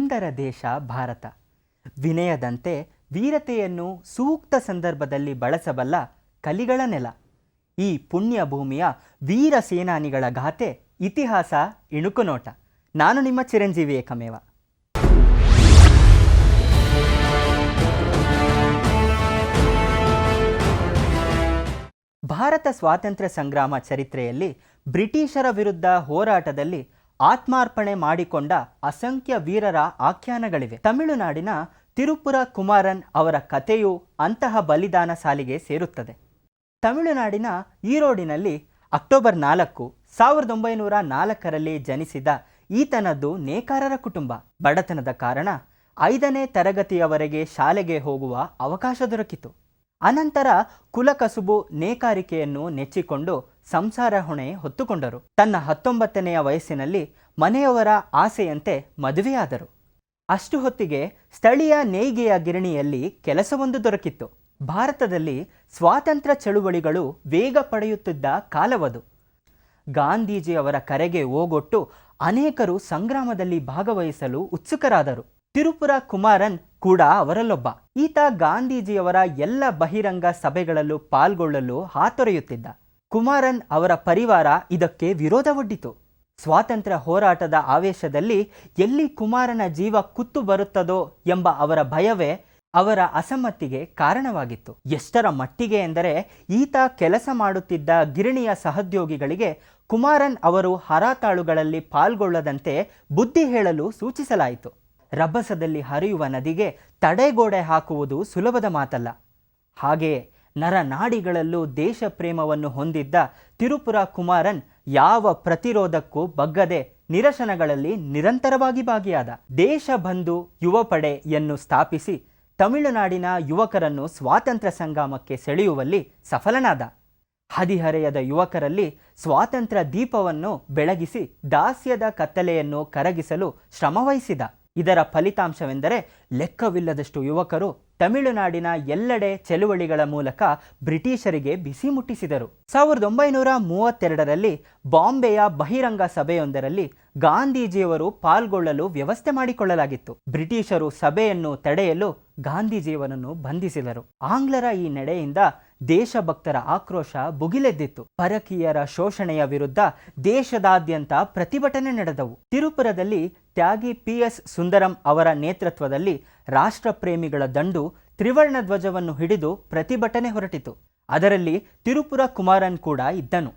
ಸುಂದರ ದೇಶ ಭಾರತ. ವಿನಯದಂತೆ ವೀರತೆಯನ್ನು ಸೂಕ್ತ ಸಂದರ್ಭದಲ್ಲಿ ಬಳಸಬಲ್ಲ ಕಲಿಗಳ ನೆಲ. ಈ ಪುಣ್ಯ ಭೂಮಿಯ ವೀರ ಸೇನಾನಿಗಳ ಗಾಥೆ, ಇತಿಹಾಸ, ಇಣುಕುನೋಟ. ನಾನು ನಿಮ್ಮ ಚಿರಂಜೀವಿ ಏಕಮೇವ. ಭಾರತ ಸ್ವಾತಂತ್ರ್ಯ ಸಂಗ್ರಾಮ ಚರಿತ್ರೆಯಲ್ಲಿ ಬ್ರಿಟಿಷರ ವಿರುದ್ಧ ಹೋರಾಟದಲ್ಲಿ ಆತ್ಮಾರ್ಪಣೆ ಮಾಡಿಕೊಂಡ ಅಸಂಖ್ಯ ವೀರರ ಆಖ್ಯಾನಗಳಿವೆ. ತಮಿಳುನಾಡಿನ ತಿರುಪುರ ಕುಮಾರನ್ ಅವರ ಕಥೆಯು ಅಂತಹ ಬಲಿದಾನ ಸಾಲಿಗೆ ಸೇರುತ್ತದೆ. ತಮಿಳುನಾಡಿನ ಈರೋಡಿನಲ್ಲಿ ಅಕ್ಟೋಬರ್ 4, 1904ರಲ್ಲಿ ಜನಿಸಿದ ಈತನದ್ದು ನೇಕಾರರ ಕುಟುಂಬ. ಬಡತನದ ಕಾರಣ 5ನೇ ತರಗತಿಯವರೆಗೆ ಶಾಲೆಗೆ ಹೋಗುವ ಅವಕಾಶ ದೊರಕಿತು. ಅನಂತರ ಕುಲಕಸುಬು ನೇಕಾರಿಕೆಯನ್ನು ನೆಚ್ಚಿಕೊಂಡು ಸಂಸಾರ ಹೊಣೆ ಹೊತ್ತುಕೊಂಡರು. ತನ್ನ 19ನೆಯ ವಯಸ್ಸಿನಲ್ಲಿ ಮನೆಯವರ ಆಸೆಯಂತೆ ಮದುವೆಯಾದರು. ಅಷ್ಟು ಹೊತ್ತಿಗೆ ಸ್ಥಳೀಯ ನೇಯ್ಗೆಯ ಗಿರಣಿಯಲ್ಲಿ ಕೆಲಸವೊಂದು ದೊರಕಿತ್ತು. ಭಾರತದಲ್ಲಿ ಸ್ವಾತಂತ್ರ್ಯ ಚಳುವಳಿಗಳು ವೇಗ ಪಡೆಯುತ್ತಿದ್ದ ಕಾಲವದು. ಗಾಂಧೀಜಿಯವರ ಕರೆಗೆ ಓಗೊಟ್ಟು ಅನೇಕರು ಸಂಗ್ರಾಮದಲ್ಲಿ ಭಾಗವಹಿಸಲು ಉತ್ಸುಕರಾದರು. ತಿರುಪುರ ಕುಮಾರನ್ ಕೂಡ ಅವರಲ್ಲೊಬ್ಬ. ಈತ ಗಾಂಧೀಜಿಯವರ ಎಲ್ಲ ಬಹಿರಂಗ ಸಭೆಗಳಲ್ಲೂ ಪಾಲ್ಗೊಳ್ಳಲು ಹಾತೊರೆಯುತ್ತಿದ್ದ. ಕುಮಾರನ್ ಅವರ ಪರಿವಾರ ಇದಕ್ಕೆ ವಿರೋಧವೊಡ್ಡಿತು. ಸ್ವಾತಂತ್ರ್ಯ ಹೋರಾಟದ ಆವೇಶದಲ್ಲಿ ಎಲ್ಲಿ ಕುಮಾರನ ಜೀವ ಕುತ್ತು ಬರುತ್ತದೋ ಎಂಬ ಅವರ ಭಯವೇ ಅವರ ಅಸಮ್ಮತಿಗೆ ಕಾರಣವಾಗಿತ್ತು. ಎಷ್ಟರ ಮಟ್ಟಿಗೆ ಎಂದರೆ ಈತ ಕೆಲಸ ಮಾಡುತ್ತಿದ್ದ ಗಿರಣಿಯ ಸಹೋದ್ಯೋಗಿಗಳಿಗೆ ಕುಮಾರನ್ ಅವರು ಹರಾತಾಳುಗಳಲ್ಲಿ ಪಾಲ್ಗೊಳ್ಳದಂತೆ ಬುದ್ಧಿ ಹೇಳಲು ಸೂಚಿಸಲಾಯಿತು. ರಭಸದಲ್ಲಿ ಹರಿಯುವ ನದಿಗೆ ತಡೆಗೋಡೆ ಹಾಕುವುದು ಸುಲಭದ ಮಾತಲ್ಲ. ಹಾಗೆಯೇ ನರನಾಡಿಗಳಲ್ಲೂ ದೇಶ ಪ್ರೇಮವನ್ನು ಹೊಂದಿದ್ದ ತಿರುಪುರ ಕುಮಾರನ್ ಯಾವ ಪ್ರತಿರೋಧಕ್ಕೂ ಬಗ್ಗದೆ ನಿರಶನಗಳಲ್ಲಿ ನಿರಂತರವಾಗಿ ಭಾಗಿಯಾದ. ದೇಶಬಂಧು ಯುವಪಡೆಯನ್ನು ಸ್ಥಾಪಿಸಿ ತಮಿಳುನಾಡಿನ ಯುವಕರನ್ನು ಸ್ವಾತಂತ್ರ್ಯ ಸಂಗ್ರಾಮಕ್ಕೆ ಸೆಳೆಯುವಲ್ಲಿ ಸಫಲನಾದ. ಹದಿಹರೆಯದ ಯುವಕರಲ್ಲಿ ಸ್ವಾತಂತ್ರ್ಯ ದೀಪವನ್ನು ಬೆಳಗಿಸಿ ದಾಸ್ಯದ ಕತ್ತಲೆಯನ್ನು ಕರಗಿಸಲು ಶ್ರಮವಹಿಸಿದ. ಇದರ ಫಲಿತಾಂಶವೆಂದರೆ ಲೆಕ್ಕವಿಲ್ಲದಷ್ಟು ಯುವಕರು ತಮಿಳುನಾಡಿನ ಎಲ್ಲೆಡೆ ಚಳುವಳಿಗಳ ಮೂಲಕ ಬ್ರಿಟಿಷರಿಗೆ ಬಿಸಿ ಮುಟ್ಟಿಸಿದರು. 1932ರಲ್ಲಿ ಬಾಂಬೆಯ ಬಹಿರಂಗ ಸಭೆಯೊಂದರಲ್ಲಿ ಗಾಂಧೀಜಿಯವರು ಪಾಲ್ಗೊಳ್ಳಲು ವ್ಯವಸ್ಥೆ ಮಾಡಿಕೊಳ್ಳಲಾಗಿತ್ತು. ಬ್ರಿಟಿಷರು ಸಭೆಯನ್ನು ತಡೆಯಲು ಗಾಂಧೀಜಿಯವರನ್ನು ಬಂಧಿಸಿದರು. ಆಂಗ್ಲರ ಈ ನಡೆಯಿಂದ ದೇಶಭಕ್ತರ ಆಕ್ರೋಶ ಭುಗಿಲೆದ್ದಿತ್ತು. ಪರಕೀಯರ ಶೋಷಣೆಯ ವಿರುದ್ಧ ದೇಶದಾದ್ಯಂತ ಪ್ರತಿಭಟನೆ ನಡೆದವು. ತಿರುಪುರದಲ್ಲಿ ತ್ಯಾಗಿ PS ಸುಂದರಂ ಅವರ ನೇತೃತ್ವದಲ್ಲಿ ರಾಷ್ಟ್ರಪ್ರೇಮಿಗಳ ದಂಡು ತ್ರಿವರ್ಣ ಧ್ವಜವನ್ನು ಹಿಡಿದು ಪ್ರತಿಭಟನೆ ಹೊರಟಿತು. ಅದರಲ್ಲಿ ತಿರುಪುರ ಕುಮಾರನ್ ಕೂಡ ಇದ್ದನು.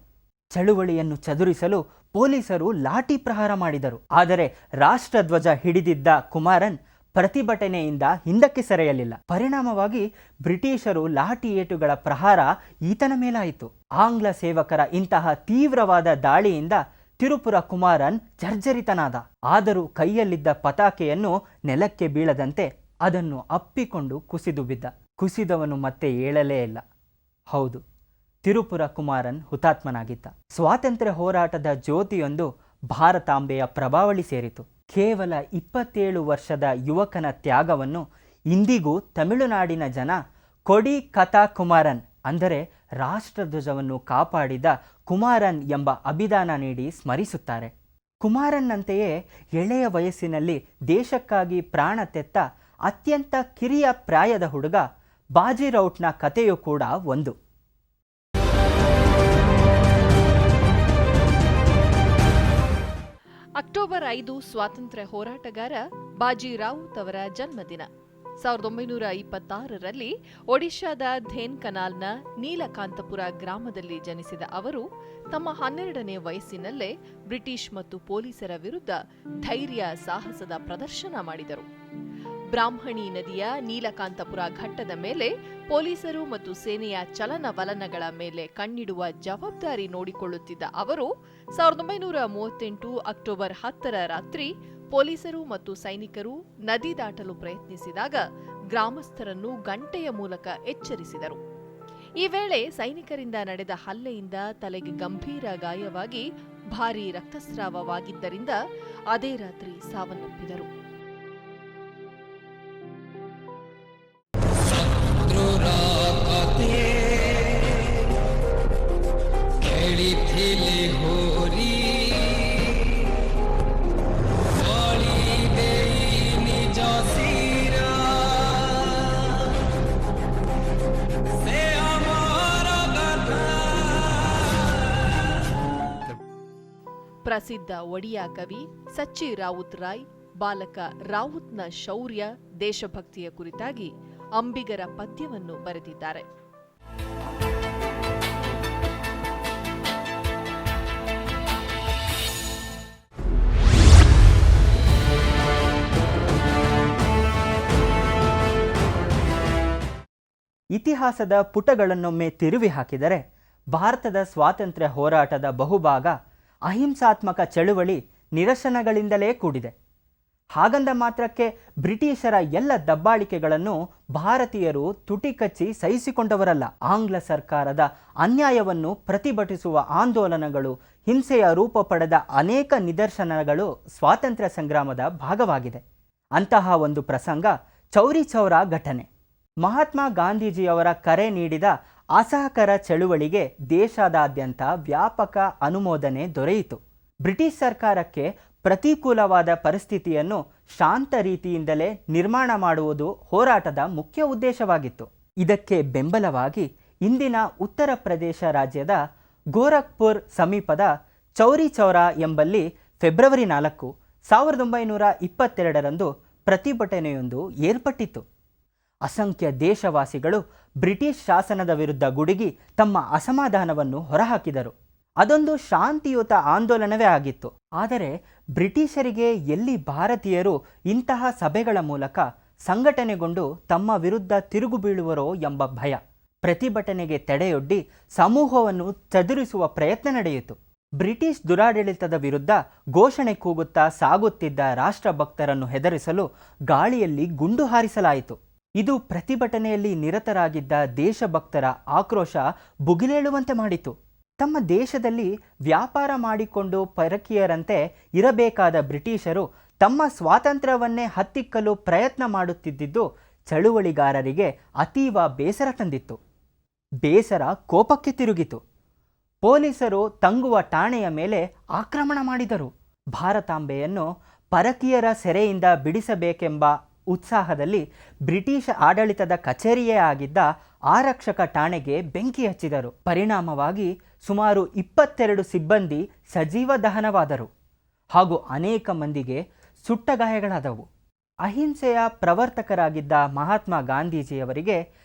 ಚಳುವಳಿಯನ್ನು ಚದುರಿಸಲು ಪೊಲೀಸರು ಲಾಠಿ ಪ್ರಹಾರ ಮಾಡಿದರು. ಆದರೆ ರಾಷ್ಟ್ರಧ್ವಜ ಹಿಡಿದಿದ್ದ ಕುಮಾರನ್ ಪ್ರತಿಭಟನೆಯಿಂದ ಹಿಂದಕ್ಕೆ ಸರಿಯಲಿಲ್ಲ. ಪರಿಣಾಮವಾಗಿ ಬ್ರಿಟಿಷರು ಲಾಠಿ ಏಟುಗಳ ಪ್ರಹಾರ ಈತನ ಮೇಲಾಯಿತು. ಆಂಗ್ಲ ಸೇವಕರ ಇಂತಹ ತೀವ್ರವಾದ ದಾಳಿಯಿಂದ ತಿರುಪುರ ಕುಮಾರನ್ ಜರ್ಜರಿತನಾದ. ಆದರೂ ಕೈಯಲ್ಲಿದ್ದ ಪತಾಕೆಯನ್ನು ನೆಲಕ್ಕೆ ಬೀಳದಂತೆ ಅದನ್ನು ಅಪ್ಪಿಕೊಂಡು ಕುಸಿದು ಬಿದ್ದ. ಕುಸಿದವನು ಮತ್ತೆ ಏಳಲೇ ಇಲ್ಲ. ಹೌದು, ತಿರುಪುರ ಕುಮಾರನ್ ಹುತಾತ್ಮನಾಗಿದ್ದ. ಸ್ವಾತಂತ್ರ್ಯ ಹೋರಾಟದ ಜ್ಯೋತಿಯೊಂದು ಭಾರತಾಂಬೆಯ ಪ್ರಭಾವಳಿ ಸೇರಿತು. ಕೇವಲ 27 ವರ್ಷದ ಯುವಕನ ತ್ಯಾಗವನ್ನು ಇಂದಿಗೂ ತಮಿಳುನಾಡಿನ ಜನ ಕೊಡಿ ಕಥಾ ಕುಮಾರನ್ ಅಂದರೆ ರಾಷ್ಟ್ರಧ್ವಜವನ್ನು ಕಾಪಾಡಿದ ಕುಮಾರನ್ ಎಂಬ ಅಭಿದಾನ ನೀಡಿ ಸ್ಮರಿಸುತ್ತಾರೆ. ಕುಮಾರನ್ನಂತೆಯೇ ಎಳೆಯ ವಯಸ್ಸಿನಲ್ಲಿ ದೇಶಕ್ಕಾಗಿ ಪ್ರಾಣ ತೆತ್ತ ಅತ್ಯಂತ ಕಿರಿಯ ಪ್ರಾಯದ ಹುಡುಗ ಬಾಜಿರೌಟ್ನ ಕಥೆಯೂ ಕೂಡ ಒಂದು. ಅಕ್ಟೋಬರ್ 5 ಸ್ವಾತಂತ್ರ್ಯ ಹೋರಾಟಗಾರ ಬಾಜಿ ರಾವುತ್ ಅವರ ಜನ್ಮದಿನ. 1926ರಲ್ಲಿ ಒಡಿಶಾದ ಧೇನ್ಕನಾಲ್ನ ನೀಲಕಾಂತಪುರ ಗ್ರಾಮದಲ್ಲಿ ಜನಿಸಿದ ಅವರು ತಮ್ಮ 12ನೇ ವಯಸ್ಸಿನಲ್ಲೇ ಬ್ರಿಟಿಷ್ ಮತ್ತು ಪೊಲೀಸರ ವಿರುದ್ಧ ಧೈರ್ಯ ಸಾಹಸದ ಪ್ರದರ್ಶನ ಮಾಡಿದರು. ಬ್ರಾಹ್ಮಣಿ ನದಿಯ ನೀಲಕಾಂತಪುರ ಘಟ್ಟದ ಮೇಲೆ ಪೊಲೀಸರು ಮತ್ತು ಸೇನೆಯ ಚಲನವಲನಗಳ ಮೇಲೆ ಕಣ್ಣಿಡುವ ಜವಾಬ್ದಾರಿ ನೋಡಿಕೊಳ್ಳುತ್ತಿದ್ದ ಅವರು 1938 ಅಕ್ಟೋಬರ್ 10ರ ರಾತ್ರಿ ಪೊಲೀಸರು ಮತ್ತು ಸೈನಿಕರು ನದಿ ದಾಟಲು ಪ್ರಯತ್ನಿಸಿದಾಗ ಗ್ರಾಮಸ್ಥರನ್ನು ಗಂಟೆಯ ಮೂಲಕ ಎಚ್ಚರಿಸಿದರು. ಈ ವೇಳೆ ಸೈನಿಕರಿಂದ ನಡೆದ ಹಲ್ಲೆಯಿಂದ ತಲೆಗೆ ಗಂಭೀರ ಗಾಯವಾಗಿ ಭಾರೀ ರಕ್ತಸ್ರಾವವಾಗಿದ್ದರಿಂದ ಅದೇ ರಾತ್ರಿ ಸಾವನ್ನಪ್ಪಿದರು. ಪ್ರಸಿದ್ಧ ಒಡಿಯಾ ಕವಿ ಸಚ್ಚಿ ರಾವುತ್ ರಾಯ್ ಬಾಲಕ ರಾವುತ್ನ ಶೌರ್ಯ, ದೇಶಭಕ್ತಿಯ ಕುರಿತಾಗಿ ಅಂಬಿಗರ ಪದ್ಯವನ್ನು ಬರೆದಿದ್ದಾರೆ. ಇತಿಹಾಸದ ಪುಟಗಳನ್ನೊಮ್ಮೆ ತಿರುವಿ ಹಾಕಿದರೆ ಭಾರತದ ಸ್ವಾತಂತ್ರ್ಯ ಹೋರಾಟದ ಬಹುಭಾಗ ಅಹಿಂಸಾತ್ಮಕ ಚಳುವಳಿ, ನಿರಸನಗಳಿಂದಲೇ ಕೂಡಿದೆ. ಹಾಗಂದ ಮಾತ್ರಕ್ಕೆ ಬ್ರಿಟಿಷರ ಎಲ್ಲ ದಬ್ಬಾಳಿಕೆಗಳನ್ನು ಭಾರತೀಯರು ತುಟಿಕಚ್ಚಿ ಸಹಿಸಿಕೊಂಡವರಲ್ಲ. ಆಂಗ್ಲ ಸರ್ಕಾರದ ಅನ್ಯಾಯವನ್ನು ಪ್ರತಿಭಟಿಸುವ ಆಂದೋಲನಗಳು, ಹಿಂಸೆಯ ರೂಪ ಪಡೆದ ಅನೇಕ ನಿದರ್ಶನಗಳು ಸ್ವಾತಂತ್ರ್ಯ ಸಂಗ್ರಾಮದ ಭಾಗವಾಗಿದೆ. ಅಂತಹ ಒಂದು ಪ್ರಸಂಗ ಚೌರಿ ಚೌರಾ ಘಟನೆ. ಮಹಾತ್ಮ ಗಾಂಧೀಜಿಯವರ ಕರೆ ನೀಡಿದ ಅಸಹಕಾರ ಚಳುವಳಿಗೆ ದೇಶಾದ್ಯಂತ ವ್ಯಾಪಕ ಅನುಮೋದನೆ ದೊರೆಯಿತು. ಬ್ರಿಟಿಷ್ ಸರ್ಕಾರಕ್ಕೆ ಪ್ರತಿಕೂಲವಾದ ಪರಿಸ್ಥಿತಿಯನ್ನು ಶಾಂತ ರೀತಿಯಿಂದಲೇ ನಿರ್ಮಾಣ ಮಾಡುವುದು ಹೋರಾಟದ ಮುಖ್ಯ ಉದ್ದೇಶವಾಗಿತ್ತು. ಇದಕ್ಕೆ ಬೆಂಬಲವಾಗಿ ಇಂದಿನ ಉತ್ತರ ಪ್ರದೇಶ ರಾಜ್ಯದ ಗೋರಖ್ಪುರ್ ಸಮೀಪದ ಚೌರಿ ಚೌರಾ ಎಂಬಲ್ಲಿ ಫೆಬ್ರವರಿ 4, 1922ರಂದು ಪ್ರತಿಭಟನೆಯೊಂದು ಏರ್ಪಟ್ಟಿತು. ಅಸಂಖ್ಯ ದೇಶವಾಸಿಗಳು ಬ್ರಿಟಿಷ್ ಶಾಸನದ ವಿರುದ್ಧ ಗುಡುಗಿ ತಮ್ಮ ಅಸಮಾಧಾನವನ್ನು ಹೊರಹಾಕಿದರು. ಅದೊಂದು ಶಾಂತಿಯುತ ಆಂದೋಲನವೇ ಆಗಿತ್ತು. ಆದರೆ ಬ್ರಿಟಿಷರಿಗೆ ಎಲ್ಲಿ ಭಾರತೀಯರು ಇಂತಹ ಸಭೆಗಳ ಮೂಲಕ ಸಂಘಟನೆಗೊಂಡು ತಮ್ಮ ವಿರುದ್ಧ ತಿರುಗು ಬೀಳುವರೋ ಎಂಬ ಭಯ ಪ್ರತಿಭಟನೆಗೆ ತಡೆಯೊಡ್ಡಿ ಸಮೂಹವನ್ನು ಚದುರಿಸುವ ಪ್ರಯತ್ನ ನಡೆಯಿತು. ಬ್ರಿಟಿಷ್ ದುರಾಡಳಿತದ ವಿರುದ್ಧ ಘೋಷಣೆ ಕೂಗುತ್ತಾ ಸಾಗುತ್ತಿದ್ದ ರಾಷ್ಟ್ರಭಕ್ತರನ್ನು ಹೆದರಿಸಲು ಗಾಳಿಯಲ್ಲಿ ಗುಂಡು ಹಾರಿಸಲಾಯಿತು. ಇದು ಪ್ರತಿಭಟನೆಯಲ್ಲಿ ನಿರತರಾಗಿದ್ದ ದೇಶಭಕ್ತರ ಆಕ್ರೋಶ ಭುಗಿಲೇಳುವಂತೆ ಮಾಡಿತು. ತಮ್ಮ ದೇಶದಲ್ಲಿ ವ್ಯಾಪಾರ ಮಾಡಿಕೊಂಡು ಪರಕೀಯರಂತೆ ಇರಬೇಕಾದ ಬ್ರಿಟಿಷರು ತಮ್ಮ ಸ್ವಾತಂತ್ರ್ಯವನ್ನೇ ಹತ್ತಿಕ್ಕಲು ಪ್ರಯತ್ನ ಮಾಡುತ್ತಿದ್ದುದು ಚಳುವಳಿಗಾರರಿಗೆ ಅತೀವ ಬೇಸರ ತಂದಿತ್ತು. ಬೇಸರ ಕೋಪಕ್ಕೆ ತಿರುಗಿತು. ಪೊಲೀಸರು ತಂಗುವ ಠಾಣೆಯ ಮೇಲೆ ಆಕ್ರಮಣ ಮಾಡಿದರು. ಭಾರತಾಂಬೆಯನ್ನು ಪರಕೀಯರ ಸೆರೆಯಿಂದ ಬಿಡಿಸಬೇಕೆಂಬ ಉತ್ಸಾಹದಲ್ಲಿ ಬ್ರಿಟಿಷ್ ಆಡಳಿತದ ಕಚೇರಿಯೇ ಆಗಿದ್ದ ಆರಕ್ಷಕ ಠಾಣೆಗೆ ಬೆಂಕಿ ಹಚ್ಚಿದರು. ಪರಿಣಾಮವಾಗಿ ಸುಮಾರು 22 ಸಿಬ್ಬಂದಿ ಸಜೀವ ದಹನವಾದರು ಹಾಗೂ ಅನೇಕ ಮಂದಿಗೆ ಸುಟ್ಟ ಗಾಯಗಳಾದವು. ಅಹಿಂಸೆಯ ಪ್ರವರ್ತಕರಾಗಿದ್ದ ಮಹಾತ್ಮ ಗಾಂಧೀಜಿಯವರಿಗೆ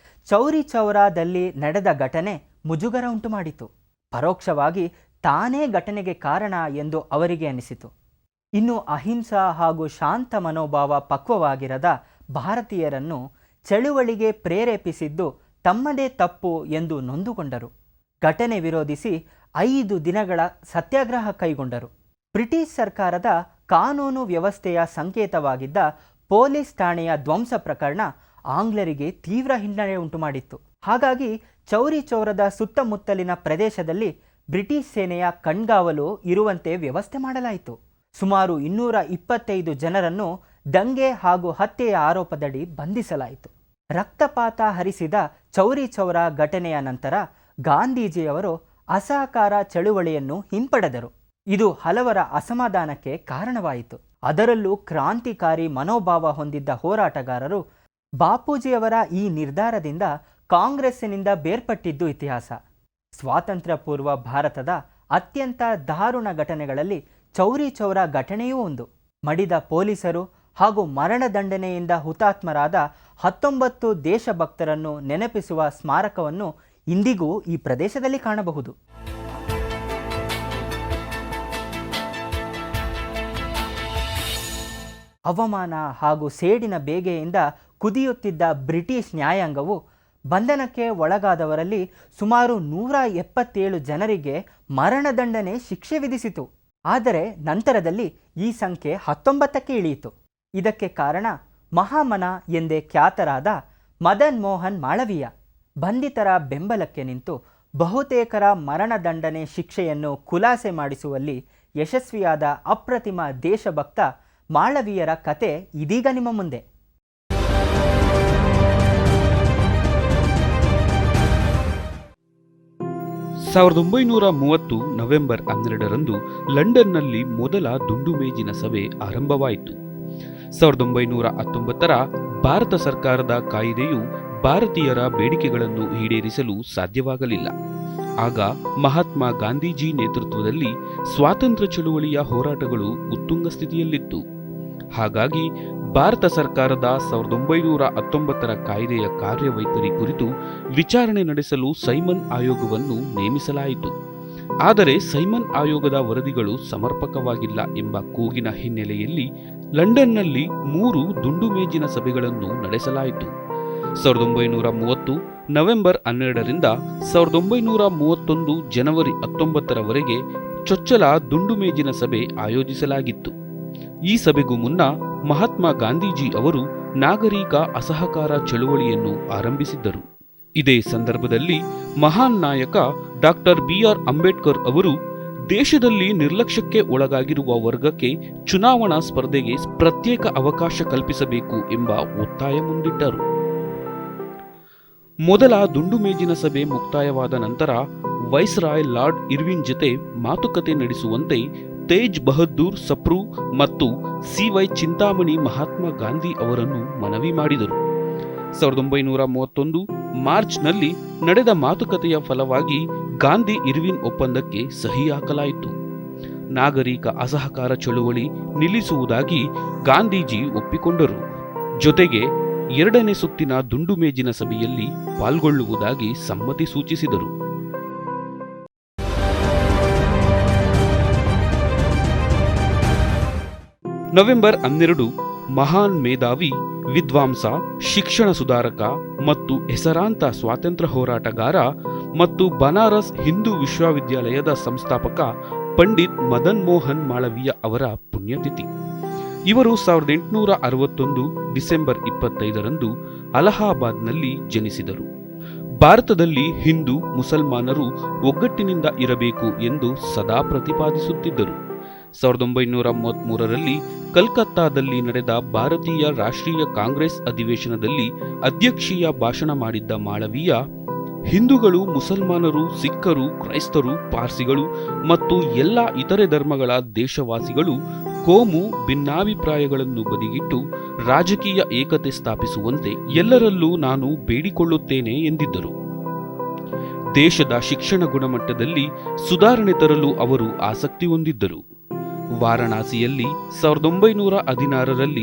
ಚೌರಿ ಚೌರಾದಲ್ಲಿ ನಡೆದ ಘಟನೆ ಮುಜುಗರ ಉಂಟು ಮಾಡಿತು. ಪರೋಕ್ಷವಾಗಿ ತಾನೇ ಘಟನೆಗೆ ಕಾರಣ ಎಂದು ಅವರಿಗೆ ಅನಿಸಿತು. ಇನ್ನು ಅಹಿಂಸಾ ಹಾಗೂ ಶಾಂತ ಮನೋಭಾವ ಪಕ್ವವಾಗಿರದ ಭಾರತೀಯರನ್ನು ಚಳುವಳಿಗೆ ಪ್ರೇರೇಪಿಸಿದ್ದು ತಮ್ಮದೇ ತಪ್ಪು ಎಂದು ನೊಂದುಕೊಂಡರು. ಘಟನೆ ವಿರೋಧಿಸಿ 5 ದಿನಗಳ ಸತ್ಯಾಗ್ರಹ ಕೈಗೊಂಡರು. ಬ್ರಿಟಿಷ್ ಸರ್ಕಾರದ ಕಾನೂನು ವ್ಯವಸ್ಥೆಯ ಸಂಕೇತವಾಗಿದ್ದ ಪೊಲೀಸ್ ಠಾಣೆಯ ಧ್ವಂಸ ಪ್ರಕರಣ ಆಂಗ್ಲರಿಗೆ ತೀವ್ರ ಹಿನ್ನಡೆ ಉಂಟುಮಾಡಿತ್ತು. ಹಾಗಾಗಿ ಚೌರಿ ಚೌರದ ಸುತ್ತಮುತ್ತಲಿನ ಪ್ರದೇಶದಲ್ಲಿ ಬ್ರಿಟಿಷ್ ಸೇನೆಯ ಕಣ್ಗಾವಲು ಇರುವಂತೆ ವ್ಯವಸ್ಥೆ ಮಾಡಲಾಯಿತು. ಸುಮಾರು 225 ಜನರನ್ನು ದಂಗೆ ಹಾಗೂ ಹತ್ಯೆಯ ಆರೋಪದಡಿ ಬಂಧಿಸಲಾಯಿತು. ರಕ್ತಪಾತ ಹರಿಸಿದ ಚೌರಿ ಚೌರಾ ಘಟನೆಯ ನಂತರ ಗಾಂಧೀಜಿಯವರು ಅಸಹಕಾರ ಚಳುವಳಿಯನ್ನು ಹಿಂಪಡೆದರು. ಇದು ಹಲವರ ಅಸಮಾಧಾನಕ್ಕೆ ಕಾರಣವಾಯಿತು. ಅದರಲ್ಲೂ ಕ್ರಾಂತಿಕಾರಿ ಮನೋಭಾವ ಹೊಂದಿದ್ದ ಹೋರಾಟಗಾರರು ಬಾಪೂಜಿಯವರ ಈ ನಿರ್ಧಾರದಿಂದ ಕಾಂಗ್ರೆಸ್ಸಿನಿಂದ ಬೇರ್ಪಟ್ಟಿದ್ದು ಇತಿಹಾಸ. ಸ್ವಾತಂತ್ರ್ಯ ಪೂರ್ವ ಭಾರತದ ಅತ್ಯಂತ ದಾರುಣ ಘಟನೆಗಳಲ್ಲಿ ಚೌರಿ ಚೌರಾ ಘಟನೆಯೂ ಒಂದು. ಮಡಿದ ಪೊಲೀಸರು ಹಾಗೂ ಮರಣದಂಡನೆಯಿಂದ ಹುತಾತ್ಮರಾದ 19 ದೇಶಭಕ್ತರನ್ನು ನೆನಪಿಸುವ ಸ್ಮಾರಕವನ್ನು ಇಂದಿಗೂ ಈ ಪ್ರದೇಶದಲ್ಲಿ ಕಾಣಬಹುದು. ಅವಮಾನ ಹಾಗೂ ಸೇಡಿನ ಬೇಗೆಯಿಂದ ಕುದಿಯುತ್ತಿದ್ದ ಬ್ರಿಟಿಷ್ ನ್ಯಾಯಾಂಗವು ಬಂಧನಕ್ಕೆ ಒಳಗಾದವರಲ್ಲಿ ಸುಮಾರು 177 ಜನರಿಗೆ ಮರಣದಂಡನೆ ಶಿಕ್ಷೆ ವಿಧಿಸಿತು. ಆದರೆ ನಂತರದಲ್ಲಿ ಈ ಸಂಖ್ಯೆ 19ಕ್ಕೆ ಇಳಿಯಿತು. ಇದಕ್ಕೆ ಕಾರಣ ಮಹಾಮನ ಎಂದೇ ಖ್ಯಾತರಾದ ಮದನ್ ಮೋಹನ್ ಮಾಳವೀಯ. ಬಂಧಿತರ ಬೆಂಬಲಕ್ಕೆ ನಿಂತು ಬಹುತೇಕರ ಮರಣದಂಡನೆ ಶಿಕ್ಷೆಯನ್ನು ಖುಲಾಸೆ ಮಾಡಿಸುವಲ್ಲಿ ಯಶಸ್ವಿಯಾದ ಅಪ್ರತಿಮ ದೇಶಭಕ್ತ ಮಾಳವೀಯರ ಕತೆ ಇದೀಗ ನಿಮ್ಮ ಮುಂದೆ. ನವೆಂಬರ್ 12ರಂದು ಲಂಡನ್ನಲ್ಲಿ ಮೊದಲ ದುಂಡು ಮೇಜಿನ ಸಭೆ ಆರಂಭವಾಯಿತು. 1919ರ ಭಾರತ ಸರ್ಕಾರದ ಕಾಯಿದೆಯು ಭಾರತೀಯರ ಬೇಡಿಕೆಗಳನ್ನು ಈಡೇರಿಸಲು ಸಾಧ್ಯವಾಗಲಿಲ್ಲ. ಆಗ ಮಹಾತ್ಮ ಗಾಂಧೀಜಿ ನೇತೃತ್ವದಲ್ಲಿ ಸ್ವಾತಂತ್ರ್ಯ ಚಳುವಳಿಯ ಹೋರಾಟಗಳು ಉತ್ತುಂಗ ಸ್ಥಿತಿಯಲ್ಲಿತ್ತು. ಹಾಗಾಗಿ ಭಾರತ ಸರ್ಕಾರದ 1919ರ ಕಾಯ್ದೆಯ ಕಾರ್ಯವೈಖರಿ ಕುರಿತು ವಿಚಾರಣೆ ನಡೆಸಲು ಸೈಮನ್ ಆಯೋಗವನ್ನು ನೇಮಿಸಲಾಯಿತು. ಆದರೆ ಸೈಮನ್ ಆಯೋಗದ ವರದಿಗಳು ಸಮರ್ಪಕವಾಗಿಲ್ಲ ಎಂಬ ಕೂಗಿನ ಹಿನ್ನೆಲೆಯಲ್ಲಿ ಲಂಡನ್ನಲ್ಲಿ 3 ದುಂಡು ಮೇಜಿನ ಸಭೆಗಳನ್ನು ನಡೆಸಲಾಯಿತು. 1930 ನವೆಂಬರ್ 12ರಿಂದ 1931 ಜನವರಿ 19ರವರೆಗೆ ಚೊಚ್ಚಲ ದುಂಡು ಮೇಜಿನ ಸಭೆ ಆಯೋಜಿಸಲಾಗಿತ್ತು. ಈ ಸಭೆಗೂ ಮುನ್ನ ಮಹಾತ್ಮ ಗಾಂಧೀಜಿ ಅವರು ನಾಗರಿಕ ಅಸಹಕಾರ ಚಳುವಳಿಯನ್ನು ಆರಂಭಿಸಿದ್ದರು. ಇದೇ ಸಂದರ್ಭದಲ್ಲಿ ಮಹಾನ್ ನಾಯಕ ಡಾಕ್ಟರ್ ಬಿ.ಆರ್. ಅಂಬೇಡ್ಕರ್ ಅವರು ದೇಶದಲ್ಲಿ ನಿರ್ಲಕ್ಷ್ಯಕ್ಕೆ ಒಳಗಾಗಿರುವ ವರ್ಗಕ್ಕೆ ಚುನಾವಣಾ ಸ್ಪರ್ಧೆಗೆ ಪ್ರತ್ಯೇಕ ಅವಕಾಶ ಕಲ್ಪಿಸಬೇಕು ಎಂಬ ಒತ್ತಾಯ ಮುಂದಿಟ್ಟರು. ಮೊದಲ ದುಂಡು ಮೇಜಿನ ಸಭೆ ಮುಕ್ತಾಯವಾದ ನಂತರ ವೈಸ್ರಾಯ್ ಲಾರ್ಡ್ ಇರ್ವಿನ್ ಜೊತೆ ಮಾತುಕತೆ ನಡೆಸುವಂತೆ ತೇಜ್ ಬಹದ್ದೂರ್ ಸಪ್ರು ಮತ್ತು ಸಿ.ವೈ. ಚಿಂತಾಮಣಿ ಮಹಾತ್ಮ ಗಾಂಧಿ ಅವರನ್ನು ಮನವಿ ಮಾಡಿದರು. 1931 ಮಾರ್ಚ್ನಲ್ಲಿ ನಡೆದ ಮಾತುಕತೆಯ ಫಲವಾಗಿ ಗಾಂಧಿ ಇರ್ವಿನ್ ಒಪ್ಪಂದಕ್ಕೆ ಸಹಿ ಹಾಕಲಾಯಿತು. ನಾಗರಿಕ ಅಸಹಕಾರ ಚಳುವಳಿ ನಿಲ್ಲಿಸುವುದಾಗಿ ಗಾಂಧೀಜಿ ಒಪ್ಪಿಕೊಂಡರು. ಜೊತೆಗೆ 2ನೇ ಸುತ್ತಿನ ದುಂಡು ಮೇಜಿನ ಸಭೆಯಲ್ಲಿ ಪಾಲ್ಗೊಳ್ಳುವುದಾಗಿ ಸಮ್ಮತಿ ಸೂಚಿಸಿದರು. ನವೆಂಬರ್ 12 ಮಹಾನ್ ಮೇಧಾವಿ, ವಿದ್ವಾಂಸ, ಶಿಕ್ಷಣ ಸುಧಾರಕ ಮತ್ತು ಹೆಸರಾಂತ ಸ್ವಾತಂತ್ರ್ಯ ಹೋರಾಟಗಾರ ಮತ್ತು ಬನಾರಸ್ ಹಿಂದೂ ವಿಶ್ವವಿದ್ಯಾಲಯದ ಸಂಸ್ಥಾಪಕ ಪಂಡಿತ್ ಮದನ್ ಮೋಹನ್ ಮಾಳವೀಯ ಅವರ ಪುಣ್ಯತಿಥಿ. ಇವರು 1861 ಡಿಸೆಂಬರ್ 25ರಂದು ಅಲಹಾಬಾದ್ನಲ್ಲಿ ಜನಿಸಿದರು. ಭಾರತದಲ್ಲಿ ಹಿಂದೂ ಮುಸಲ್ಮಾನರು ಒಗ್ಗಟ್ಟಿನಿಂದ ಇರಬೇಕು ಎಂದು ಸದಾ ಪ್ರತಿಪಾದಿಸುತ್ತಿದ್ದರು. 1933ರಲ್ಲಿ ಕಲ್ಕತ್ತಾದಲ್ಲಿ ನಡೆದ ಭಾರತೀಯ ರಾಷ್ಟ್ರೀಯ ಕಾಂಗ್ರೆಸ್ ಅಧಿವೇಶನದಲ್ಲಿ ಅಧ್ಯಕ್ಷೀಯ ಭಾಷಣ ಮಾಡಿದ್ದ ಮಾಳವೀಯ, ಹಿಂದೂಗಳು, ಮುಸಲ್ಮಾನರು, ಸಿಖ್ಖರು, ಕ್ರೈಸ್ತರು, ಪಾರ್ಸಿಗಳು ಮತ್ತು ಎಲ್ಲ ಇತರೆ ಧರ್ಮಗಳ ದೇಶವಾಸಿಗಳು ಕೋಮು ಭಿನ್ನಾಭಿಪ್ರಾಯಗಳನ್ನು ಬದಿಗಿಟ್ಟು ರಾಜಕೀಯ ಏಕತೆ ಸ್ಥಾಪಿಸುವಂತೆ ಎಲ್ಲರಲ್ಲೂ ನಾನು ಬೇಡಿಕೊಳ್ಳುತ್ತೇನೆ ಎಂದಿದ್ದರು. ದೇಶದ ಶಿಕ್ಷಣ ಗುಣಮಟ್ಟದಲ್ಲಿ ಸುಧಾರಣೆ ತರಲು ಅವರು ಆಸಕ್ತಿ ಹೊಂದಿದ್ದರು. ವಾರಣಾಸಿಯಲ್ಲಿ 1916ರಲ್ಲಿ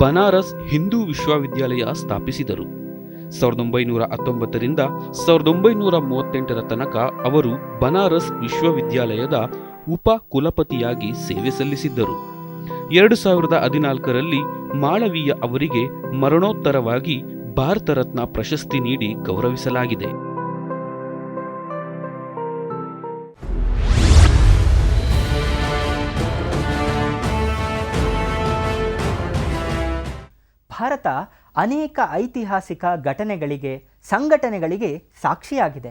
ಬನಾರಸ್ ಹಿಂದೂ ವಿಶ್ವವಿದ್ಯಾಲಯ ಸ್ಥಾಪಿಸಿದರು. 1919ರಿಂದ 1938ರ ತನಕ ಅವರು ಬನಾರಸ್ ವಿಶ್ವವಿದ್ಯಾಲಯದ ಉಪ ಕುಲಪತಿಯಾಗಿ ಸೇವೆ ಸಲ್ಲಿಸಿದ್ದರು. 2014ರಲ್ಲಿ ಮಾಳವೀಯ ಅವರಿಗೆ ಮರಣೋತ್ತರವಾಗಿ ಭಾರತ ರತ್ನ ಪ್ರಶಸ್ತಿ ನೀಡಿ ಗೌರವಿಸಲಾಗಿದೆ. ಭಾರತ ಅನೇಕ ಐತಿಹಾಸಿಕ ಘಟನೆಗಳಿಗೆ, ಸಂಘಟನೆಗಳಿಗೆ ಸಾಕ್ಷಿಯಾಗಿದೆ.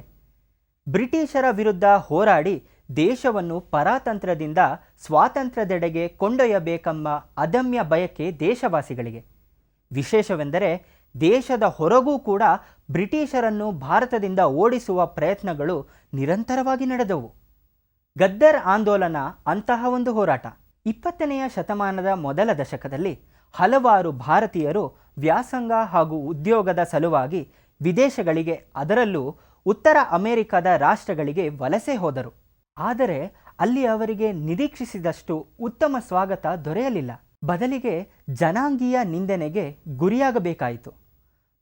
ಬ್ರಿಟಿಷರ ವಿರುದ್ಧ ಹೋರಾಡಿ ದೇಶವನ್ನು ಪರಾತಂತ್ರದಿಂದ ಸ್ವಾತಂತ್ರ್ಯದೆಡೆಗೆ ಕೊಂಡೊಯ್ಯಬೇಕೆಂಬ ಅದಮ್ಯ ಬಯಕೆ ದೇಶವಾಸಿಗಳಿಗೆ. ವಿಶೇಷವೆಂದರೆ ದೇಶದ ಹೊರಗೂ ಕೂಡ ಬ್ರಿಟಿಷರನ್ನು ಭಾರತದಿಂದ ಓಡಿಸುವ ಪ್ರಯತ್ನಗಳು ನಿರಂತರವಾಗಿ ನಡೆದವು. ಗದ್ದರ್ ಆಂದೋಲನ ಅಂತಹ ಒಂದು ಹೋರಾಟ. 20ನೇ ಶತಮಾನದ ಮೊದಲ ದಶಕದಲ್ಲಿ ಹಲವಾರು ಭಾರತೀಯರು ವ್ಯಾಸಂಗ ಹಾಗೂ ಉದ್ಯೋಗದ ಸಲುವಾಗಿ ವಿದೇಶಗಳಿಗೆ, ಅದರಲ್ಲೂ ಉತ್ತರ ಅಮೆರಿಕದ ರಾಷ್ಟ್ರಗಳಿಗೆ ವಲಸೆ ಹೋದರು. ಆದರೆ ಅಲ್ಲಿ ಅವರಿಗೆ ನಿರೀಕ್ಷಿಸಿದಷ್ಟು ಉತ್ತಮ ಸ್ವಾಗತ ದೊರೆಯಲಿಲ್ಲ. ಬದಲಿಗೆ ಜನಾಂಗೀಯ ನಿಂದನೆಗೆ ಗುರಿಯಾಗಬೇಕಾಯಿತು.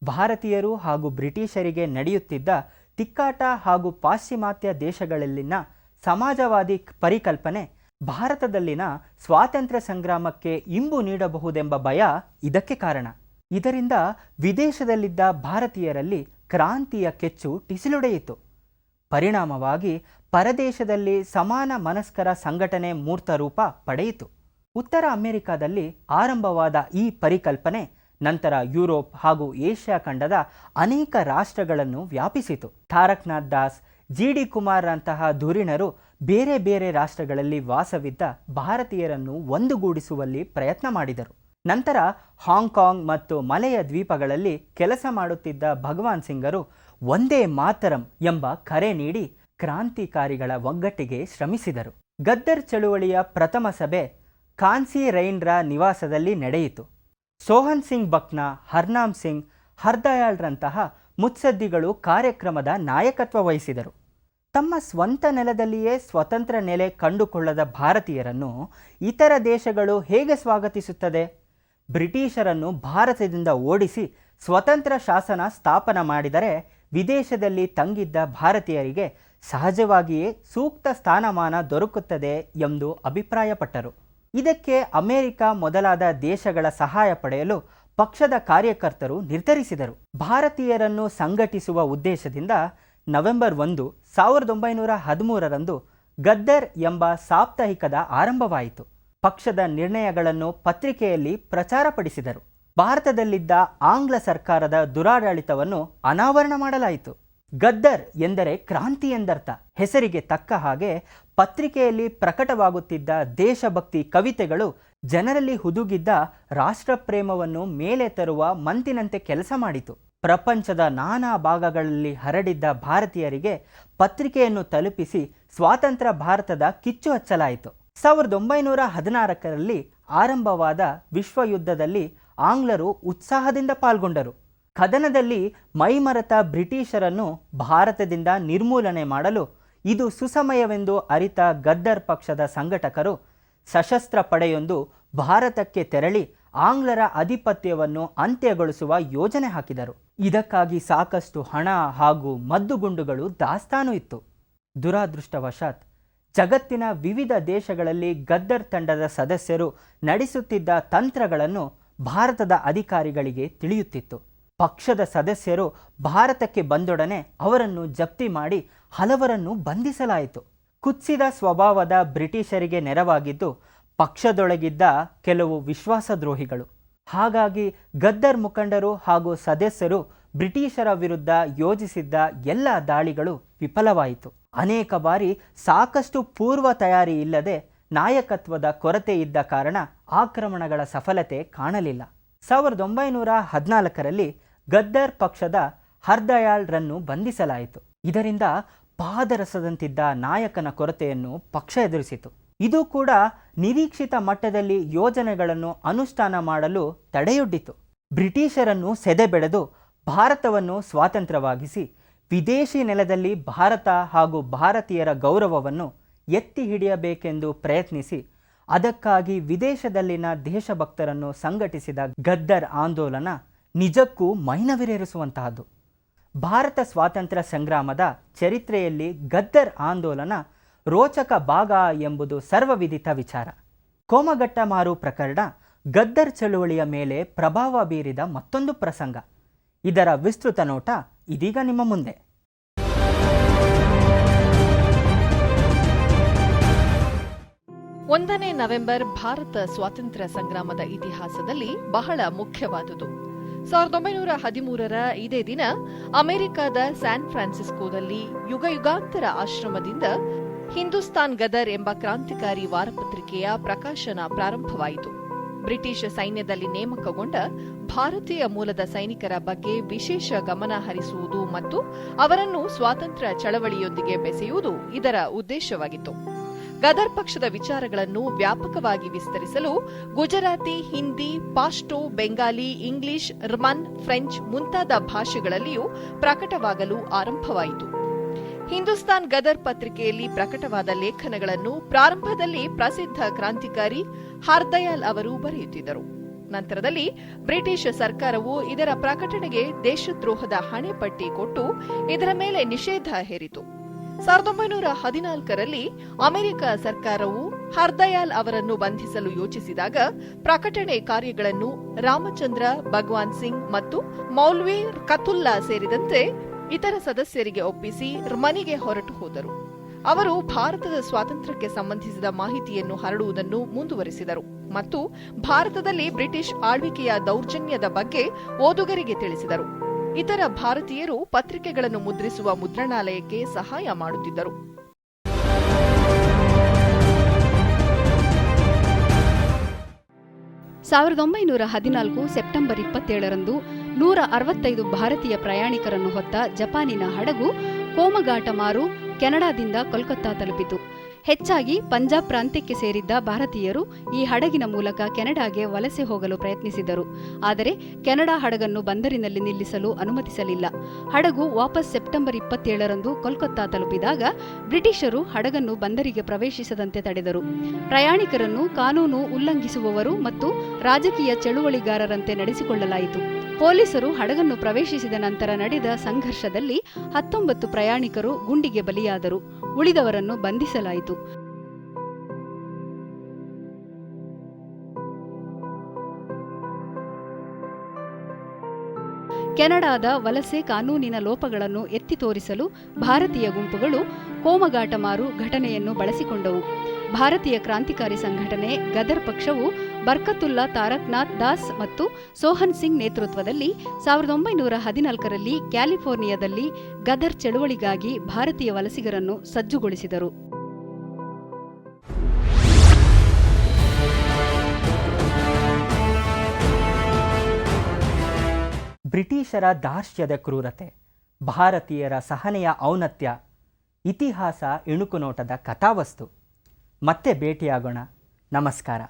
ಭಾರತೀಯರು ಹಾಗೂ ಬ್ರಿಟಿಷರಿಗೆ ನಡೆಯುತ್ತಿದ್ದ ತಿಕ್ಕಾಟ ಹಾಗೂ ಪಾಶ್ಚಿಮಾತ್ಯ ದೇಶಗಳಲ್ಲಿನ ಸಮಾಜವಾದಿ ಪರಿಕಲ್ಪನೆ ಭಾರತದಲ್ಲಿನ ಸ್ವಾತಂತ್ರ್ಯ ಸಂಗ್ರಾಮಕ್ಕೆ ಇಂಬು ನೀಡಬಹುದೆಂಬ ಭಯ ಇದಕ್ಕೆ ಕಾರಣ. ಇದರಿಂದ ವಿದೇಶದಲ್ಲಿದ್ದ ಭಾರತೀಯರಲ್ಲಿ ಕ್ರಾಂತಿಯ ಕೆಚ್ಚು ಟಿಸಿಲೊಡೆಯಿತು. ಪರಿಣಾಮವಾಗಿ ಪರದೇಶದಲ್ಲಿ ಸಮಾನ ಮನಸ್ಕರ ಸಂಘಟನೆ ಮೂರ್ತರೂಪ ಪಡೆಯಿತು. ಉತ್ತರ ಅಮೆರಿಕಾದಲ್ಲಿ ಆರಂಭವಾದ ಈ ಪರಿಕಲ್ಪನೆ ನಂತರ ಯುರೋಪ್ ಹಾಗೂ ಏಷ್ಯಾ ಖಂಡದ ಅನೇಕ ರಾಷ್ಟ್ರಗಳನ್ನು ವ್ಯಾಪಿಸಿತು. ತಾರಕನಾಥ್ ದಾಸ್, ಜಿ.ಡಿ. ಕುಮಾರ್ ರಂತಹ ಧುರೀಣರು ಬೇರೆ ಬೇರೆ ರಾಷ್ಟ್ರಗಳಲ್ಲಿ ವಾಸವಿದ್ದ ಭಾರತೀಯರನ್ನು ಒಂದುಗೂಡಿಸುವಲ್ಲಿ ಪ್ರಯತ್ನ ಮಾಡಿದರು. ನಂತರ ಹಾಂಗ್ಕಾಂಗ್ ಮತ್ತು ಮಲೆಯ ದ್ವೀಪಗಳಲ್ಲಿ ಕೆಲಸ ಮಾಡುತ್ತಿದ್ದ ಭಗವಾನ್ ಸಿಂಗರು ಒಂದೇ ಮಾತರಂ ಎಂಬ ಕರೆ ನೀಡಿ ಕ್ರಾಂತಿಕಾರಿಗಳ ಒಗ್ಗಟ್ಟಿಗೆ ಶ್ರಮಿಸಿದರು. ಗದ್ದರ್ ಚಳುವಳಿಯ ಪ್ರಥಮ ಸಭೆ ಕಾನ್ಸಿ ರೈನ್ರ ನಿವಾಸದಲ್ಲಿ ನಡೆಯಿತು. ಸೋಹನ್ ಸಿಂಗ್ ಬಕ್ನಾ, ಹರ್ನಾಮ್ ಸಿಂಗ್, ಹರ್ದಯಾಳ್ರಂತಹ ಮುತ್ಸದ್ದಿಗಳು ಕಾರ್ಯಕ್ರಮದ ನಾಯಕತ್ವ ವಹಿಸಿದರು. ತಮ್ಮ ಸ್ವಂತ ನೆಲದಲ್ಲಿಯೇ ಸ್ವತಂತ್ರ ನೆಲೆ ಕಂಡುಕೊಳ್ಳದ ಭಾರತೀಯರನ್ನು ಇತರ ದೇಶಗಳು ಹೇಗೆ ಸ್ವಾಗತಿಸುತ್ತದೆ? ಬ್ರಿಟಿಷರನ್ನು ಭಾರತದಿಂದ ಓಡಿಸಿ ಸ್ವತಂತ್ರ ಶಾಸನ ಸ್ಥಾಪನ ಮಾಡಿದರೆ ವಿದೇಶದಲ್ಲಿ ತಂಗಿದ್ದ ಭಾರತೀಯರಿಗೆ ಸಹಜವಾಗಿಯೇ ಸೂಕ್ತ ಸ್ಥಾನಮಾನ ದೊರಕುತ್ತದೆ ಎಂದು ಅಭಿಪ್ರಾಯಪಟ್ಟರು. ಇದಕ್ಕೆ ಅಮೆರಿಕ ಮೊದಲಾದ ದೇಶಗಳ ಸಹಾಯ ಪಡೆಯಲು ಪಕ್ಷದ ಕಾರ್ಯಕರ್ತರು ನಿರ್ಧರಿಸಿದರು. ಭಾರತೀಯರನ್ನು ಸಂಘಟಿಸುವ ಉದ್ದೇಶದಿಂದ ನವೆಂಬರ್ 1, 1913ರಂದು ಗದ್ದರ್ ಎಂಬ ಸಾಪ್ತಾಹಿಕದ ಆರಂಭವಾಯಿತು. ಪಕ್ಷದ ನಿರ್ಣಯಗಳನ್ನು ಪತ್ರಿಕೆಯಲ್ಲಿ ಪ್ರಚಾರಪಡಿಸಿದರು. ಭಾರತದಲ್ಲಿದ್ದ ಆಂಗ್ಲ ಸರ್ಕಾರದ ದುರಾಡಳಿತವನ್ನು ಅನಾವರಣ ಮಾಡಲಾಯಿತು. ಗದ್ದರ್ ಎಂದರೆ ಕ್ರಾಂತಿ ಎಂದರ್ಥ. ಹೆಸರಿಗೆ ತಕ್ಕ ಹಾಗೆ ಪತ್ರಿಕೆಯಲ್ಲಿ ಪ್ರಕಟವಾಗುತ್ತಿದ್ದ ದೇಶಭಕ್ತಿ ಕವಿತೆಗಳು ಜನರಲ್ಲಿ ಹುದುಗಿದ್ದ ರಾಷ್ಟ್ರಪ್ರೇಮವನ್ನು ಮೇಲೆ ತರುವ ಮಂತಿನಂತೆ ಕೆಲಸ ಮಾಡಿತು. ಪ್ರಪಂಚದ ನಾನಾ ಭಾಗಗಳಲ್ಲಿ ಹರಡಿದ್ದ ಭಾರತೀಯರಿಗೆ ಪತ್ರಿಕೆಯನ್ನು ತಲುಪಿಸಿ ಸ್ವಾತಂತ್ರ್ಯ ಭಾರತದ ಕಿಚ್ಚು ಹಚ್ಚಲಾಯಿತು. 1914ರಲ್ಲಿ ಆರಂಭವಾದ ವಿಶ್ವಯುದ್ಧದಲ್ಲಿ ಆಂಗ್ಲರು ಉತ್ಸಾಹದಿಂದ ಪಾಲ್ಗೊಂಡರು. ಕದನದಲ್ಲಿ ಮೈಮರೆತ ಬ್ರಿಟಿಷರನ್ನು ಭಾರತದಿಂದ ನಿರ್ಮೂಲನೆ ಮಾಡಲು ಇದು ಸುಸಮಯವೆಂದು ಅರಿತ ಗದ್ದರ್ ಪಕ್ಷದ ಸಂಘಟಕರು ಸಶಸ್ತ್ರ ಪಡೆಯೊಂದು ಭಾರತಕ್ಕೆ ತೆರಳಿ ಆಂಗ್ಲರ ಆಧಿಪತ್ಯವನ್ನು ಅಂತ್ಯಗೊಳಿಸುವ ಯೋಜನೆ ಹಾಕಿದರು. ಇದಕ್ಕಾಗಿ ಸಾಕಷ್ಟು ಹಣ ಹಾಗೂ ಮದ್ದುಗುಂಡುಗಳು ದಾಸ್ತಾನು ಇತ್ತು. ದುರಾದೃಷ್ಟವಶಾತ್ ಜಗತ್ತಿನ ವಿವಿಧ ದೇಶಗಳಲ್ಲಿ ಗದ್ದರ್ ತಂಡದ ಸದಸ್ಯರು ನಡೆಸುತ್ತಿದ್ದ ತಂತ್ರಗಳನ್ನು ಭಾರತದ ಅಧಿಕಾರಿಗಳಿಗೆ ತಿಳಿಯುತ್ತಿತ್ತು. ಪಕ್ಷದ ಸದಸ್ಯರು ಭಾರತಕ್ಕೆ ಬಂದೊಡನೆ ಅವರನ್ನು ಜಪ್ತಿ ಮಾಡಿ ಹಲವರನ್ನು ಬಂಧಿಸಲಾಯಿತು. ಕುತ್ಸಿದ ಸ್ವಭಾವದ ಬ್ರಿಟಿಷರಿಗೆ ನೆರವಾಗಿದ್ದು ಪಕ್ಷದೊಳಗಿದ್ದ ಕೆಲವು ವಿಶ್ವಾಸದ್ರೋಹಿಗಳು. ಹಾಗಾಗಿ ಗದ್ದರ್ ಮುಖಂಡರು ಹಾಗೂ ಸದಸ್ಯರು ಬ್ರಿಟಿಷರ ವಿರುದ್ಧ ಯೋಜಿಸಿದ್ದ ಎಲ್ಲ ದಾಳಿಗಳು ವಿಫಲವಾಯಿತು. ಅನೇಕ ಬಾರಿ ಸಾಕಷ್ಟು ಪೂರ್ವ ತಯಾರಿ ಇಲ್ಲದೆ ನಾಯಕತ್ವದ ಕೊರತೆ ಇದ್ದ ಕಾರಣ ಆಕ್ರಮಣಗಳ ಸಫಲತೆ ಕಾಣಲಿಲ್ಲ. 1914ರಲ್ಲಿ ಗದ್ದರ್ ಪಕ್ಷದ ಹರ್ದಯಾಳ್ರನ್ನು ಬಂಧಿಸಲಾಯಿತು. ಇದರಿಂದ ಪಾದರಸದಂತಿದ್ದ ನಾಯಕನ ಕೊರತೆಯನ್ನು ಪಕ್ಷ ಎದುರಿಸಿತು. ಇದು ಕೂಡ ನಿರೀಕ್ಷಿತ ಮಟ್ಟದಲ್ಲಿ ಯೋಜನೆಗಳನ್ನು ಅನುಷ್ಠಾನ ಮಾಡಲು ತಡೆಯೊಡ್ಡಿತು. ಬ್ರಿಟಿಷರನ್ನು ಸೆದೆಬೆಳೆದು ಭಾರತವನ್ನು ಸ್ವಾತಂತ್ರ್ಯವಾಗಿಸಿ ವಿದೇಶಿ ನೆಲದಲ್ಲಿ ಭಾರತ ಹಾಗೂ ಭಾರತೀಯರ ಗೌರವವನ್ನು ಎತ್ತಿ ಹಿಡಿಯಬೇಕೆಂದು ಪ್ರಯತ್ನಿಸಿ ಅದಕ್ಕಾಗಿ ವಿದೇಶದಲ್ಲಿನ ದೇಶಭಕ್ತರನ್ನು ಸಂಘಟಿಸಿದ ಗದ್ದರ್ ಆಂದೋಲನ ನಿಜಕ್ಕೂ ಮೈನವಿರೇರಿಸುವಂತಹದ್ದು. ಭಾರತ ಸ್ವಾತಂತ್ರ್ಯ ಸಂಗ್ರಾಮದ ಚರಿತ್ರೆಯಲ್ಲಿ ಗದ್ದರ್ ಆಂದೋಲನ ರೋಚಕ ಭಾಗ ಎಂಬುದು ಸರ್ವವಿದಿತ ವಿಚಾರ. ಕೋಮಗಟ್ಟಮಾರು ಪ್ರಕರಣ ಗದ್ದರ್ ಚಳುವಳಿಯ ಮೇಲೆ ಪ್ರಭಾವ ಬೀರಿದ ಮತ್ತೊಂದು ಪ್ರಸಂಗ. ಇದರ ವಿಸ್ತೃತ ನೋಟ ಇದೀಗ ನಿಮ್ಮ ಮುಂದೆ. 1ನೇ ನವೆಂಬರ್ ಭಾರತ ಸ್ವಾತಂತ್ರ್ಯ ಸಂಗ್ರಾಮದ ಇತಿಹಾಸದಲ್ಲಿ ಬಹಳ ಮುಖ್ಯವಾದುದು. 1913ರ ಇದೇ ದಿನ ಅಮೆರಿಕದ ಸ್ಯಾನ್ ಫ್ರಾನ್ಸಿಸ್ಕೋದಲ್ಲಿ ಯುಗಯುಗಾಂತರ ಆಶ್ರಮದಿಂದ ಹಿಂದೂಸ್ತಾನ್ ಗದರ್ ಎಂಬ ಕ್ರಾಂತಿಕಾರಿ ವಾರಪತ್ರಿಕೆಯ ಪ್ರಕಾಶನ ಪ್ರಾರಂಭವಾಯಿತು. ಬ್ರಿಟಿಷ್ ಸೈನ್ಯದಲ್ಲಿ ನೇಮಕಗೊಂಡ ಭಾರತೀಯ ಮೂಲದ ಸೈನಿಕರ ಬಗ್ಗೆ ವಿಶೇಷ ಗಮನ ಹರಿಸುವುದು ಮತ್ತು ಅವರನ್ನು ಸ್ವಾತಂತ್ರ್ಯ ಚಳವಳಿಯೊಂದಿಗೆ ಬೆಸೆಯುವುದು ಇದರ ಉದ್ದೇಶವಾಗಿತ್ತು. ಗದರ್ ಪಕ್ಷದ ವಿಚಾರಗಳನ್ನು ವ್ಯಾಪಕವಾಗಿ ವಿಸ್ತರಿಸಲು ಗುಜರಾತಿ, ಹಿಂದಿ, ಪಾಶ್ಟೋ, ಬೆಂಗಾಲಿ, ಇಂಗ್ಲಿಷ್, ರ್ಮನ್, ಫ್ರೆಂಚ್ ಮುಂತಾದ ಭಾಷೆಗಳಲ್ಲಿಯೂ ಪ್ರಕಟವಾಗಲು ಆರಂಭವಾಯಿತು. ಹಿಂದೂಸ್ತಾನ್ ಗದರ್ ಪತ್ರಿಕೆಯಲ್ಲಿ ಪ್ರಕಟವಾದ ಲೇಖನಗಳನ್ನು ಪ್ರಾರಂಭದಲ್ಲಿ ಪ್ರಸಿದ್ಧ ಕ್ರಾಂತಿಕಾರಿ ಹರ್ದಯಾಲ್ ಅವರು ಬರೆಯುತ್ತಿದ್ದರು. ನಂತರದಲ್ಲಿ ಬ್ರಿಟಿಷ್ ಸರ್ಕಾರವು ಇದರ ಪ್ರಕಟಣೆಗೆ ದೇಶದ್ರೋಹದ ಹಣೆಪಟ್ಟಿ ಕೊಟ್ಟು ಇದರ ಮೇಲೆ ನಿಷೇಧ ಹೇರಿತು. 1914ರಲ್ಲಿ ಅಮೆರಿಕ ಸರ್ಕಾರವು ಹರ್ದಯಾಲ್ ಅವರನ್ನು ಬಂಧಿಸಲು ಯೋಚಿಸಿದಾಗ ಪ್ರಕಟಣೆ ಕಾರ್ಯಗಳನ್ನು ರಾಮಚಂದ್ರ, ಭಗವಾನ್ ಸಿಂಗ್ ಮತ್ತು ಮೌಲ್ವಿ ಕತುಲ್ಲಾ ಸೇರಿದಂತೆ ಇತರ ಸದಸ್ಯರಿಗೆ ಒಪ್ಪಿಸಿ ರ್ಮನಿಗೆ ಹೊರಟು ಹೋದರು. ಅವರು ಭಾರತದ ಸ್ವಾತಂತ್ರ್ಯಕ್ಕೆ ಸಂಬಂಧಿಸಿದ ಮಾಹಿತಿಯನ್ನು ಹರಡುವುದನ್ನು ಮುಂದುವರೆಸಿದರು ಮತ್ತು ಭಾರತದಲ್ಲಿ ಬ್ರಿಟಿಷ್ ಆಳ್ವಿಕೆಯ ದೌರ್ಜನ್ಯದ ಬಗ್ಗೆ ಓದುಗರಿಗೆ ತಿಳಿಸಿದರು. ಇತರ ಭಾರತೀಯರು ಪತ್ರಿಕೆಗಳನ್ನು ಮುದ್ರಿಸುವ ಮುದ್ರಣಾಲಯಕ್ಕೆ ಸಹಾಯ ಮಾಡುತ್ತಿದ್ದರು. 1914 ಸೆಪ್ಟೆಂಬರ್ 27ರಂದು 165 ಭಾರತೀಯ ಪ್ರಯಾಣಿಕರನ್ನು ಹೊತ್ತ ಜಪಾನಿನ ಹಡಗು ಕೋಮಗಾಟಮಾರು ಕೆನಡಾದಿಂದ ಕೋಲ್ಕತ್ತಾ ತಲುಪಿತು. ಹೆಚ್ಚಾಗಿ ಪಂಜಾಬ್ ಪ್ರಾಂತ್ಯಕ್ಕೆ ಸೇರಿದ್ದ ಭಾರತೀಯರು ಈ ಹಡಗಿನ ಮೂಲಕ ಕೆನಡಾಗೆ ವಲಸೆ ಹೋಗಲು ಪ್ರಯತ್ನಿಸಿದರು. ಆದರೆ ಕೆನಡಾ ಹಡಗನ್ನು ಬಂದರಿನಲ್ಲಿ ನಿಲ್ಲಿಸಲು ಅನುಮತಿಸಲಿಲ್ಲ. ಹಡಗು ವಾಪಸ್ ಸೆಪ್ಟೆಂಬರ್ 27ರಂದು ಕೋಲ್ಕತ್ತಾ ತಲುಪಿದಾಗ ಬ್ರಿಟಿಷರು ಹಡಗನ್ನು ಬಂದರಿಗೆ ಪ್ರವೇಶಿಸದಂತೆ ತಡೆದರು. ಪ್ರಯಾಣಿಕರನ್ನು ಕಾನೂನು ಉಲ್ಲಂಘಿಸುವವರು ಮತ್ತು ರಾಜಕೀಯ ಚಳುವಳಿಗಾರರಂತೆ ನಡೆಸಿಕೊಳ್ಳಲಾಯಿತು. ಪೊಲೀಸರು ಹಡಗನ್ನು ಪ್ರವೇಶಿಸಿದ ನಂತರ ನಡೆದ ಸಂಘರ್ಷದಲ್ಲಿ 19 ಪ್ರಯಾಣಿಕರು ಗುಂಡಿಗೆ ಬಲಿಯಾದರು. ಉಳಿದವರನ್ನು ಬಂಧಿಸಲಾಯಿತು. ಕೆನಡಾದ ವಲಸೆ ಕಾನೂನಿನ ಲೋಪಗಳನ್ನು ಎತ್ತಿ ತೋರಿಸಲು ಭಾರತೀಯ ಗುಂಪುಗಳು ಕೋಮಗಾಟಮಾರು ಘಟನೆಯನ್ನು ಬಳಸಿಕೊಂಡವು. ಭಾರತೀಯ ಕ್ರಾಂತಿಕಾರಿ ಸಂಘಟನೆ ಗದರ್ ಪಕ್ಷವು ಬರ್ಕತುಲ್ಲಾ ತಾರಕ್ನಾಥ್ ದಾಸ್ ಮತ್ತು ಸೋಹನ್ ಸಿಂಗ್ ನೇತೃತ್ವದಲ್ಲಿ 1914ರಲ್ಲಿ ಕ್ಯಾಲಿಫೋರ್ನಿಯಾದಲ್ಲಿ ಗದರ್ ಚಳುವಳಿಗಾಗಿ ಭಾರತೀಯ ವಲಸಿಗರನ್ನು ಸಜ್ಜುಗೊಳಿಸಿದರು. ಬ್ರಿಟಿಷರ ದಾರ್ಷ್ಟ್ಯದ ಕ್ರೂರತೆ, ಭಾರತೀಯರ ಸಹನೆಯ ಔನ್ನತ್ಯ, ಇತಿಹಾಸ ಇಣುಕುನೋಟದ ಕಥಾವಸ್ತು. ಮತ್ತೆ ಭೇಟಿಯಾಗೋಣ. ನಮಸ್ಕಾರ.